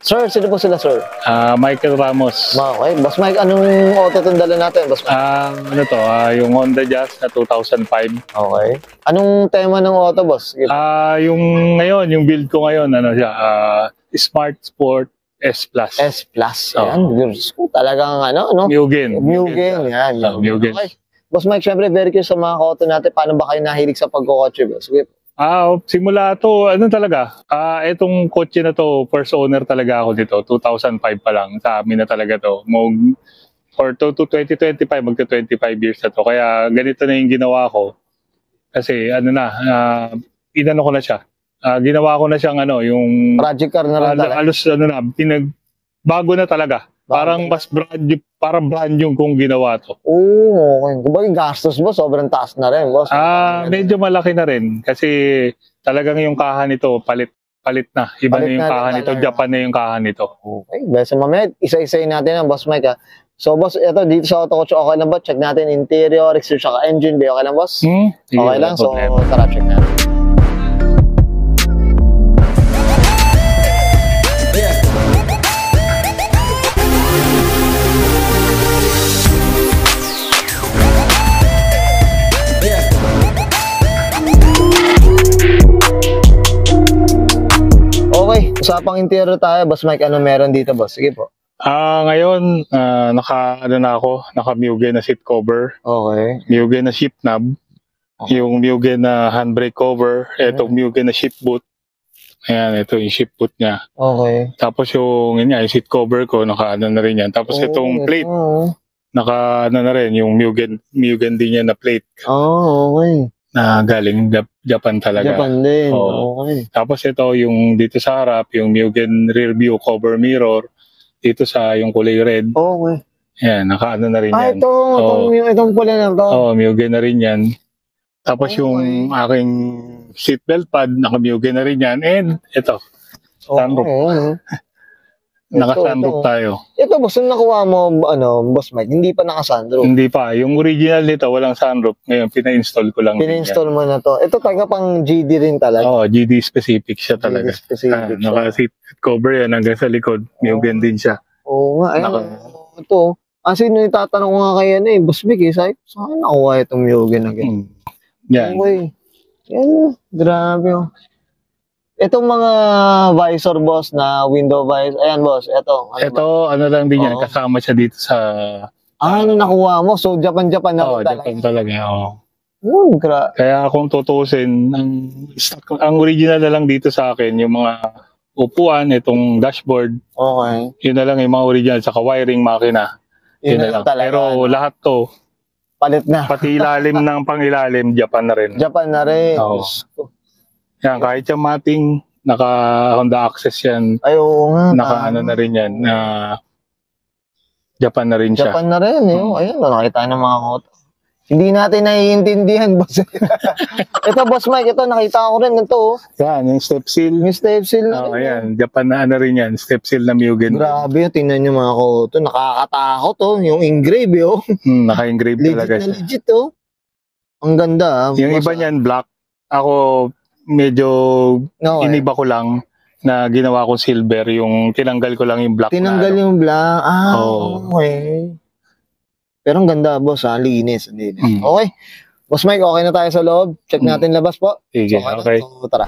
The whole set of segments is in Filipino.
Sir, sino po sila, sir? Michael Ramos. Okay. Boss Mike, anong auto itong dala natin, Boss Mike? Ano to? Yung Honda Jazz na 2005. Okay. Anong tema ng auto, boss? Yung ngayon, yung build ko ngayon, ano siya? Smart Sport S+. S+. Ayan. Talagang ano, no? Mugen. Mugen. Yan. Mugen. Okay. Boss Mike, syempre, very curious sa mga auto natin. Paano ba kayo nahilig sa pagkukotse, boss? Sige. Simula to, ano talaga, itong kotse na to, first owner talaga ako dito, 2005 pa lang, sa amin na talaga to. For to 2025, magka-25 years na to, kaya ganito na yung ginawa ko. Kasi ano na, inano ko na siya. Ginawa ko na siyang ano, yung... Project car na rin talaga. Alos, ano na, bago na talaga. Parang mas brand yung kung ginawa to. Oo, okay. Kumbaga gastos mo, sobrang taas na rin, boss. Medyo malaki na rin kasi talagang yung kaha nito palit na. Iba na yung kaha nito, Japan na yung kaha nito. Okay, basta mamaya isa-isayin natin ang Boss Mike. So boss, ito dito sa auto kotse, okay lang ba? Check natin interior, exterior, saka engine bay. Okay lang, boss? Okay lang, so tara check natin. Okay, usapang interior tayo, Boss Mike. Ano meron dito, boss? Sige po. Ngayon, naka Mugen na seat cover. Okay. Mugen na shift knob. Okay. Yung Mugen na handbrake cover. Itong Mugen na shift boot. Ayan, ito yung shift boot niya. Okay. Tapos yung seat cover ko, na rin yan. Tapos itong plate, na rin, yung Mugen din yan na plate. Okay. Na galing Japan talaga. Japan din. Okay. Tapos ito yung dito sa harap, yung Mugen rear view cover mirror. Dito sa yung kulay red. Okay. Ayan, na rin yan. Itong pula na to. Mugen na rin yan. Tapos yung aking seatbelt pad, naka-Mugen na rin yan. And ito, sunroof. Naka-sunroof tayo. Ito, boss, nung nakuha mo, Boss Mike, hindi pa naka-sunroof? Hindi pa. Yung original nito, walang sunroof. Ngayon, pina-install ko lang. Pina-install mo na to. Ito taga pang GD rin talaga? Oo, GD specific siya talaga. GD specific siya. Naka-seat cover yan hanggang sa likod. Mugen din siya. Oo nga. Ito. Kasi nung itatanong ko nga kaya Boss Mike, saan nakuha itong Mugen na ganyan? Yan. Okay. Yan. Grabe. Itong mga visor, boss, na window visor. Ayan, boss. Ito lang din yan. Kasama siya dito sa... ano nakuha mo? So, Japan na talaga. Japan talaga, Kaya kung tutusin, ang original na lang dito sa akin, yung mga upuan, itong dashboard. Okay. Yun na lang yung mga original, saka wiring makina. Yun na lang. Talaga, pero lahat to, palit na. Pati ilalim ng pangilalim, Japan na rin. Japan na rin. Yan, kahit yung mating, naka Honda Access yan. Ay, oo nga. Naka na rin yan. Japan na rin siya. Japan na rin. Ayun, nakita ng mga auto. Hindi natin naiintindihan, boss. Ito, Boss Mike, ito, nakita ko rin ito. Yan, yung step seal. Yung step seal. Ayan, Japan na rin yan. Step seal na Mugen. Grabe, tingnan nyo mga auto. Nakakatakot, yung engrave, Naka-engrave talaga siya. Legit, Ang ganda, Yung iba niyan, black. Ako, medyo iniba ko lang na ginawa ko silver, yung tinanggal ko lang yung black. Tinanggal yung black. Okay. Pero ang ganda, boss, linis. Okay. Boss Mike, okay na tayo sa loob. Check natin labas po. Sige, okay. So, tara.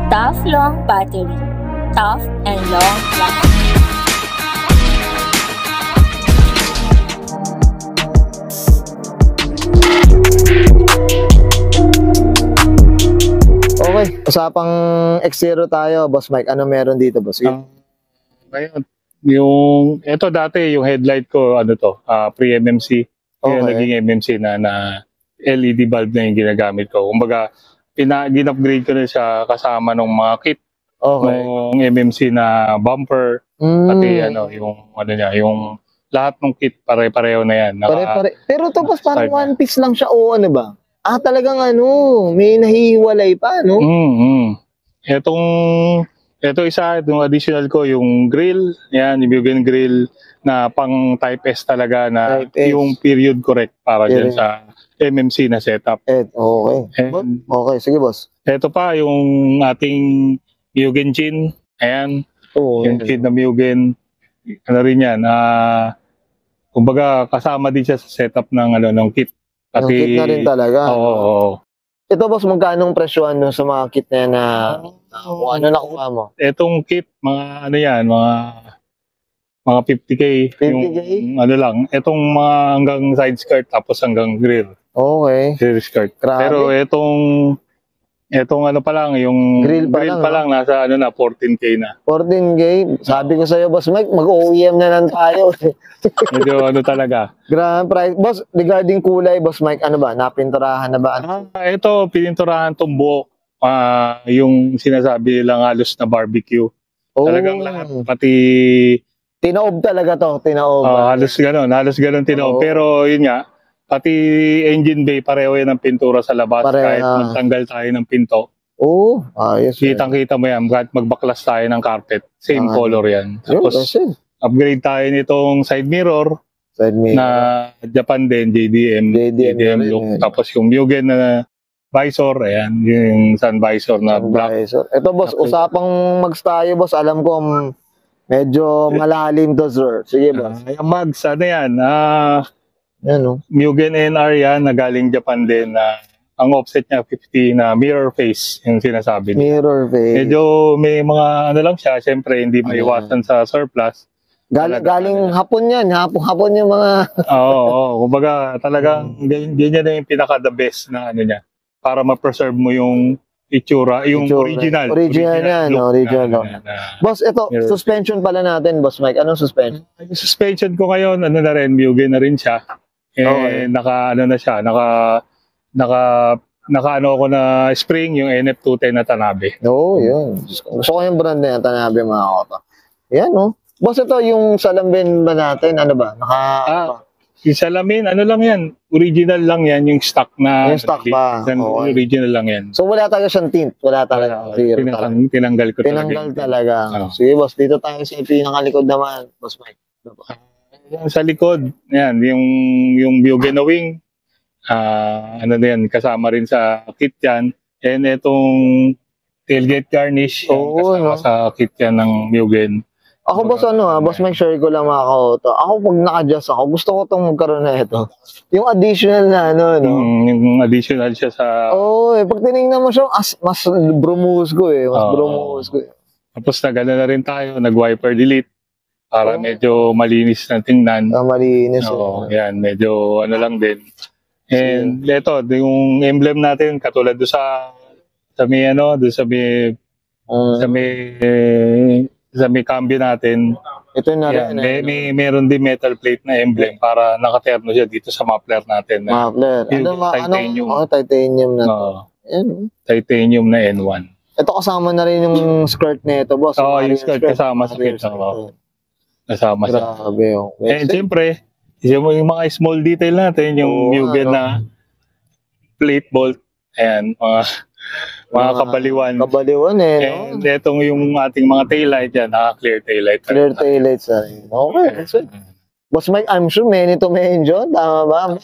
Tough long battery. Tough and long lasting. Okay, usapang exterior tayo, Boss Mike. Ano meron dito, boss? Ngayon, ito dati, yung headlight ko, pre-MMC. Yung naging MMC na LED bulb na yung ginagamit ko. Kumbaga, gin-upgrade ko na siya kasama ng mga kit. Yung MMC na bumper, pati yung lahat ng kit, pare-pareho na yan. Pero ito, boss, parang one piece lang siya o ano ba? Talagang may nahihiwalay pa, no? Ito isa, yung additional ko, yung grill. Yan, yung Mugen grill na pang Type S talaga na Type S. yung period correct para dyan Period. sa MMC na setup. Okay. And Okay, sige boss. ito pa, yung ating Mugen chin. Ayan, Oo. yung chin na Mugen. Ano rin yan, kumbaga kasama din siya sa setup ng, ng kit. Yung kit na rin talaga. Oo. Ito boss, magkano ang presyohan nun sa mga kit na yan na kung ano nakuha mo? Etong kit, mga ano yan, mga 50K. 50K? Yung ano lang, etong mga hanggang side skirt tapos hanggang grill. Okay. Grill skirt. Grabe. Pero etong ano pa lang, yung Grill pa lang, nasa ano na, 14K na. 14K. Sabi ko sa'yo, boss Mike, mag-OEM na lang tayo. Medyo ano talaga. Grand price. Boss, regarding kulay, boss Mike, ano ba? Napinturahan na ba? Ito, pininturahan tong buhok. Yung sinasabi lang halos na barbecue. Oh, Talagang lahat, pati tinaob talaga to, tinaob. halos ganun tinaob. Oo. Pero yun nga, pati engine bay, pareho yan ang pintura sa labas. Pareho, Kahit magtanggal tayo ng pinto. Oo, ayos. Kitang-kita mo yan, kahit magbaklas tayo ng carpet. Same color yan. Tapos, upgrade tayo nitong side mirror na Japan din, JDM look. rin. Tapos yung Mugen na visor, ayan, yung sun visor na black. Ito boss, Okay. usapang mags tayo boss, alam ko medyo malalim to sir. Sige boss. Yung mags, ano yan, Yan o. Mugen NR yan, na galing Japan din, na ang offset niya 50 na mirror face, yung sinasabi niya. Mirror face. Medyo may mga ano lang siya, syempre hindi maiwasan sa surplus. Galing hapon yan, hapon yung mga... Oo, kumbaga talagang ganyan na yung pinaka-the best na ano niya, para ma-preserve mo yung itsura, yung original. Original yan, look original look. Boss, ito, Mirror suspension pala natin, boss Mike. Anong suspension? Yung suspension ko ngayon, ano na rin, Mugen na rin siya. Okay. Naka ano ako na spring, yung NF210 na Tanabe. Oo, yun. Gusto ko yung brand na yan, Tanabe mga kota. Yan, no? Boss, ito yung salamin ba natin, ano ba? Yung salamin, ano lang yan, original lang yan, yung stock na. Yung stock pa. Okay. Original lang yan. So, wala talaga siyang tint? Wala talaga. Zero talaga. Tinanggal ko Tinanggal talaga. Oo. Sige, boss, dito tayo sa pinakalikod naman, boss Mike. Yung sa likod, yan, yung Mugen na wing, ano na yan, kasama rin sa kit yan. And itong tailgate garnish, yan, Oo, kasama no? sa kit yan ng Mugen. Ako boss, boss Mike, share ko lang mga kauto. Ako pag naka-adjust ako, gusto ko itong magkaroon na ito. Yung additional na no? Yung additional siya sa... Oo, pag tinignan mo siya, mas brumusko Mas brumusko Tapos nag-ano na rin tayo, nag-wiper delete para medyo malinis na tingnan. Malinis. Oo, yan, medyo ano lang din. And ito, yung emblem natin, katulad doon sa may doon sa may cambio natin. Ito na Yan, rin. meron din metal plate na emblem para nakaterno siya dito sa muffler natin. Muffler. Titanium. Titanium na to. Yan, titanium na N1. Ito kasama na rin yung skirt na ito, boss. Oo, yung skirt kasama sa kit. Kasama siya. Grabe, And siyempre, yung mga small detail natin, yung Mugen na plate bolt, ayan, mga kabaliwan. Kabaliwan no? And itong yung ating mga taillight yan, naka-clear taillight. Clear taillights na rin. Okay, that's it. Boss Mike, I'm sure many to mention. Tama ba?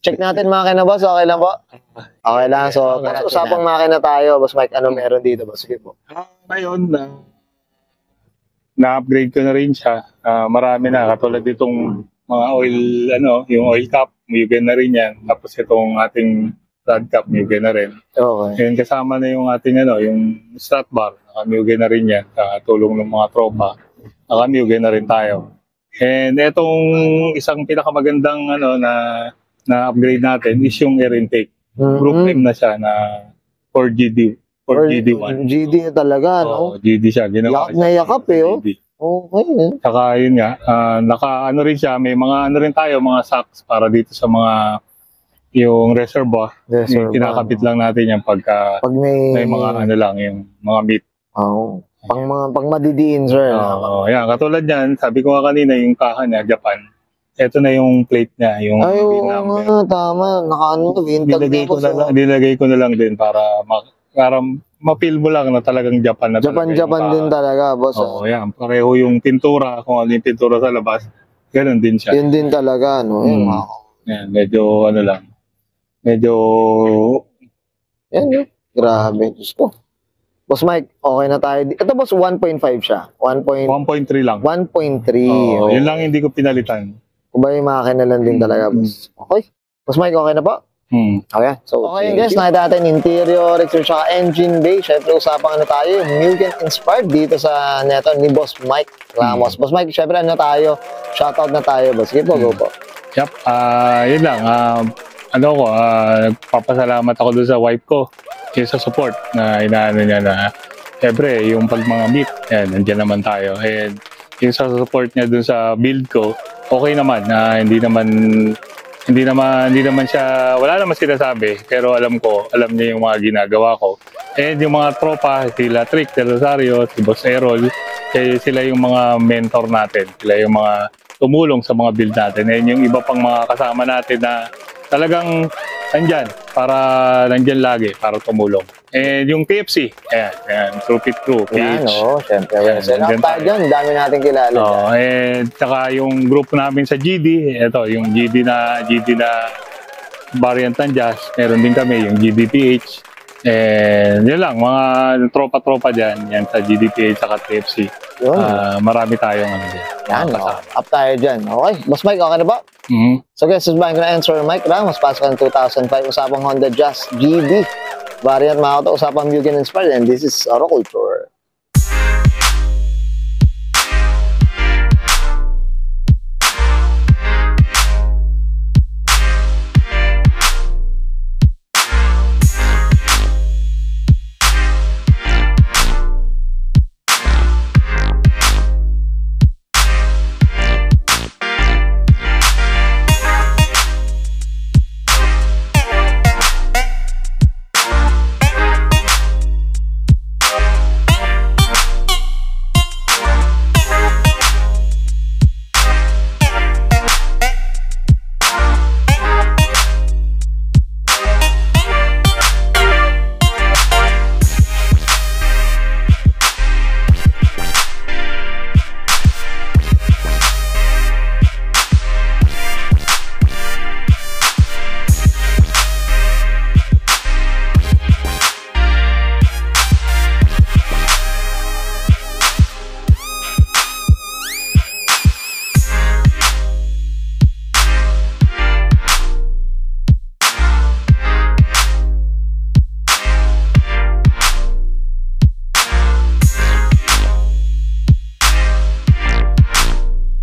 Check natin makina, boss. Okay lang po? Okay lang. So, usapang makina tayo. Boss Mike, ano meron dito? Boss, sige po. Ngayon, na-upgrade ko na rin siya. Marami na, katulad itong mga oil, yung oil cap, Mugen na rin yan. Tapos itong ating rod cap, Mugen na rin. Okay. And kasama na yung ating yung strut bar, naka-Mugen na rin yan. Tulong ng mga tropa, naka-Mugen na rin tayo. And itong isang pinakamagandang na upgrade natin is yung air intake. Group M na siya na 4GD. 4GD1. GD na talaga, no? GD siya. Ginawa Yakap na yakap GD. Okay. Saka yun nga, rin siya, may mga rin tayo, mga socks para dito sa mga yung reservoir. Kinakabit lang natin yan pag may mga yung mga meat. Oo. Pang madidiin, sir. Yan, katulad yan, sabi ko nga kanina, yung kaha niya, Japan. Ito na yung plate niya, yung tama. Nakaano to, vintage nilagay ko na lang din para parang ma-feel mo lang na talagang Japan na talaga. Japan din talaga, boss. Oo, yan. Pareho yung pintura, kung ano yung pintura sa labas, ganun din siya. Yun din talaga, no? Yun, Yan, medyo ano lang. Medyo yan, yun. Grabe, Diyos ko. Boss Mike, okay na tayo. Ito, boss, 1.5 siya. 1.3 lang. 1.3. Oo, yun lang hindi ko pinalitan. Kung ba yung makina lang din talaga, boss. Okay. Boss Mike, okay na po? Okay. So, okay guys, nakita natin interior, exterior, saka engine bay. Syempre, usapang ano tayo, Mugen inspired dito sa neto ni Boss Mike Ramos. Boss Mike, syempre ano tayo, shoutout na tayo, boss. Sige po, go po. Yep, yun lang. Nagpapasalamat ako doon sa wife ko sa support na inaano niya na syempre, yung pag mga meet, yan, nandiyan naman tayo. And yung sa support niya doon sa build ko, okay naman na hindi naman siya, wala naman sinasabi, pero alam niya yung mga ginagawa ko. And yung mga tropa, sila Trick, sila Rosario, si Boss Errol, sila yung mga mentor natin, sila yung mga tumulong sa mga build natin. And yung iba pang mga kasama natin na talagang nandyan lagi para tumulong. And yung PFC, ayan, Troop It Crew, Yan, PH. oo, syempre. Salamat tayo dyan, dami natin kilala dyan. And saka yung group namin sa GD, ito, yung GD na variant ng Jazz, meron din kami, yung GDPH. And yun lang, mga tropa-tropa dyan, yan sa GDPH saka TFC. Yun. Marami tayong ano dyan. Yan, up tayo dyan. Okay, Boss Mike, okay na ba? So guys, this is Bank na answer Mike Ramos, pasok ng 2005, usapang Honda Jazz GD. Variant mga auto, usapang Mugen inspired, and this is Auto Culture.